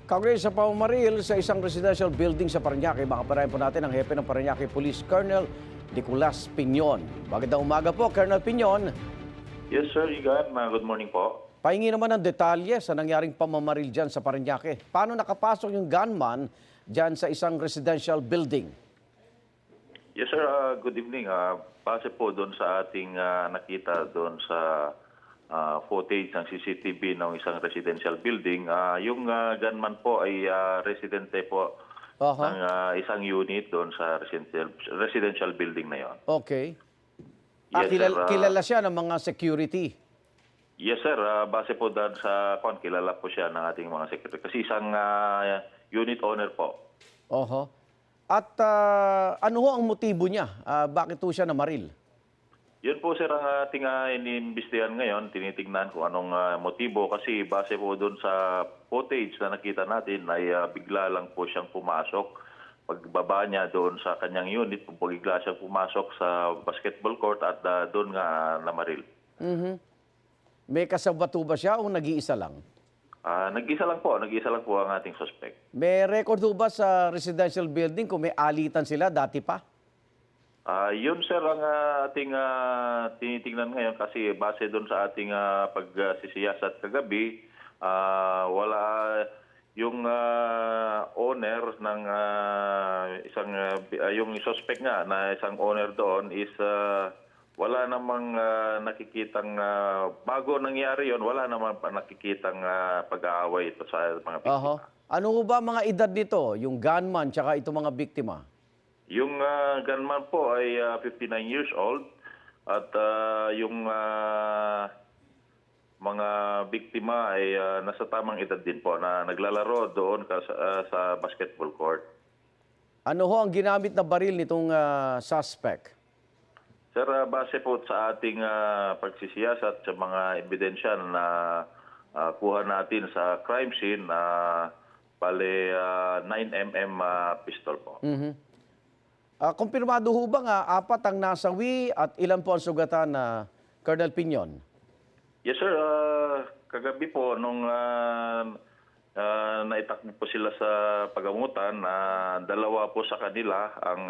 Kaugnay sa pamamaril sa isang residential building sa Parañaque, makaparayan po natin ang hepe ng Parañaque Police, Colonel Nicolas Piñon. Magandang umaga po, Colonel Piñon. Yes, sir, Igan. Good morning po. Pahingi naman ng detalye sa nangyaring pamamaril dyan sa Parañaque. Paano nakapasok yung gunman dyan sa isang residential building? Yes, sir. Good evening. Base po doon sa ating nakita doon sa footage ng CCTV ng isang residential building, yung gunman po ay residente po ng isang unit doon sa residential building na yon. Okay. Yes, sir. Kilala siya ng mga security? Yes, sir. Base po doon sa kilala po siya ng ating mga security. Kasi isang unit owner po. Oho. At ano ho ang motibo niya? Bakit ho siya namaril? Yun po, sir, ang ating iniimbestigahan ngayon. Tinitingnan kung anong motibo. Kasi base po doon sa footage na nakita natin ay bigla lang po siyang pumasok. Pagbaba niya doon sa kanyang unit, bigla siyang pumasok sa basketball court at doon nga namaril. May kasabato ba siya o nag-iisa lang? Nag-isa lang po ang ating suspect. May record ho ba sa residential building kung may alitan sila dati pa? Yun, sir, ang ating tinitingnan ngayon kasi base doon sa ating pagsisiyasat kagabi, wala yung owner ng yung suspect nga na isang owner doon is wala namang nakikitang bago nangyari yon, wala namang nakikitang pag-aaway ito sa mga biktima. Ano ho ba mga edad nito, yung gunman tsaka itong mga biktima? Yung gunman po ay 59 years old at yung mga biktima ay nasa tamang edad din po na naglalaro doon sa basketball court. Ano ho ang ginamit na baril nitong suspect? Sir, base po sa ating pagsisiyasat sa mga ebidensya na kuha natin sa crime scene, bale 9mm pistol po. Kumpirmado ho ba nga apat ang nasawi at ilan po ang sugatan na Colonel Piñon? Yes, sir. Kagabi po, nung naitakbo po sila sa pagamutan, dalawa po sa kanila ang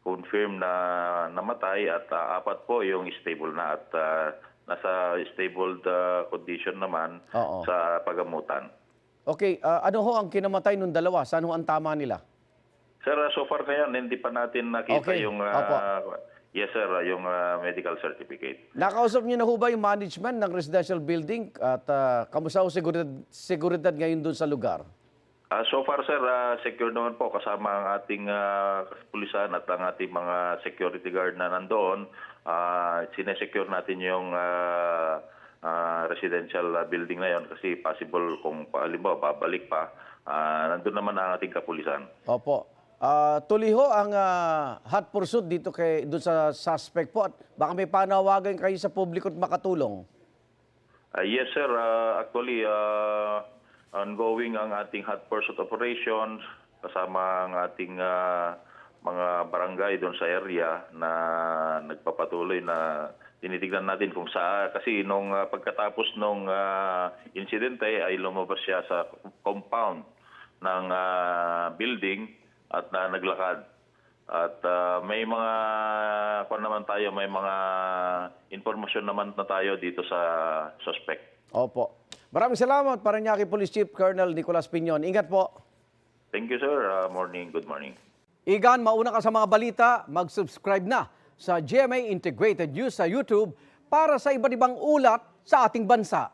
confirm na namatay at apat po yung stable na at nasa stable condition naman sa pagamutan. Okay, ano ho ang kinamatay ng dalawa? Saan ho ang tama nila? Sir, so far ngayon, hindi pa natin nakita yung yes, sir, yung medical certificate. Nakausap niyo na ho ba yung management ng residential building at kamusta ho seguridad ngayon doon sa lugar? So far, sir, secure naman po kasama ang ating pulisan at ang ating mga security guard na nandoon. Sinesecure natin yung residential building na yon kasi possible kung halimbawa babalik pa, nandun naman ang ating kapulisan. Opo. Tuloy ho ang hot pursuit dito doon sa suspect po at baka may panawagan kayo sa publiko at makatulong. Yes, sir. Actually, ongoing ang ating hot pursuit operations kasama ang ating mga barangay doon sa area na nagpapatuloy na tinitignan natin kung saan. Kasi nung pagkatapos nung insidente ay lumabas siya sa compound ng building at naglakad. At may mga may mga informasyon naman na tayo dito sa suspect. Opo. Maraming salamat, Parañaque Police Chief Colonel Nicolas Piñon. Ingat po. Thank you, sir. Good morning. Igan, mauna ka sa mga balita, mag-subscribe na sa GMA Integrated News sa YouTube para sa iba't ibang ulat sa ating bansa.